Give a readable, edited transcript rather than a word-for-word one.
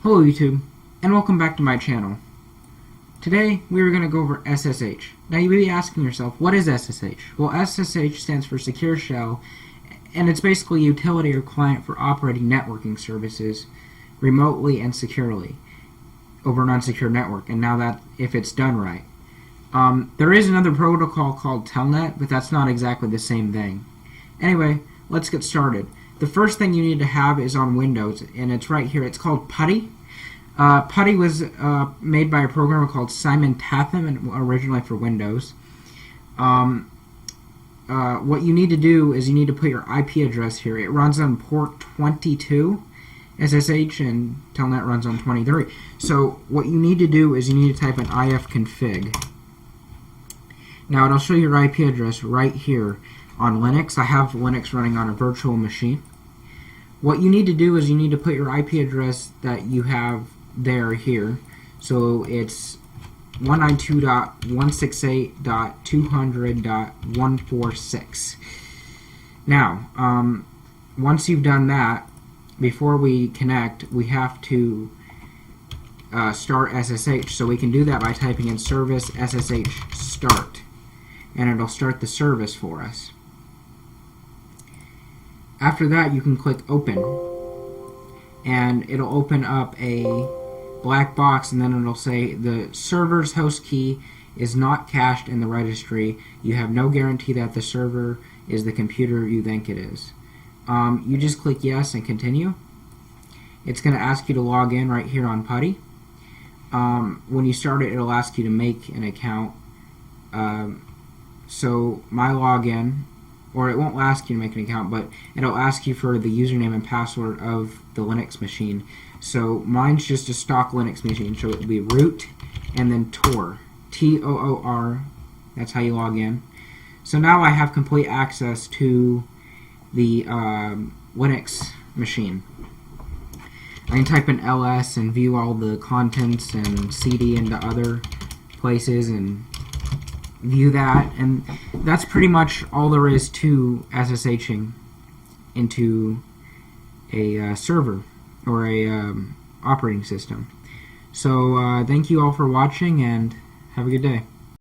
Hello YouTube, and welcome back to my channel. Today we are going to go over SSH. Now you may be asking yourself, what is SSH? Well, SSH stands for Secure Shell, and it's basically a utility or client for operating networking services remotely and securely over an unsecured network, and now that if it's done right. There is another protocol called Telnet, but that's not exactly the same thing. Anyway, let's get started. The first thing you need to have is on Windows, and it's right here. It's called PuTTY. PuTTY was made by a programmer called Simon Tatham, and originally for Windows. What you need to do is you need to put your IP address here. It runs on port 22. SSH and Telnet runs on 23. So what you need to do is you need to type in ifconfig. Now it'll show your IP address right here on Linux. I have Linux running on a virtual machine. What you need to do is you need to put your IP address that you have here. So it's 192.168.200.146. Now, once you've done that, before we connect, we have to start SSH. So we can do that by typing in service SSH start, and it'll start the service for us. After that, you can click open, and it'll open up a black box, and then it'll say the server's host key is not cached in the registry. You have no guarantee that the server is the computer you think it is. You just click yes and continue. It's going to ask you to log in right here on PuTTY. When you start it, it'll ask you to make an account. So my login, or it won't ask you to make an account, but it'll ask you for the username and password of the Linux machine. So mine's just a stock Linux machine, so it'll be root and then Tor, T-O-O-R. That's how you log in. So now I have complete access to the Linux machine. I can type in ls and view all the contents and cd into other places and view that, and that's pretty much all there is to SSHing into a server or a operating system. So thank you all for watching, and have a good day.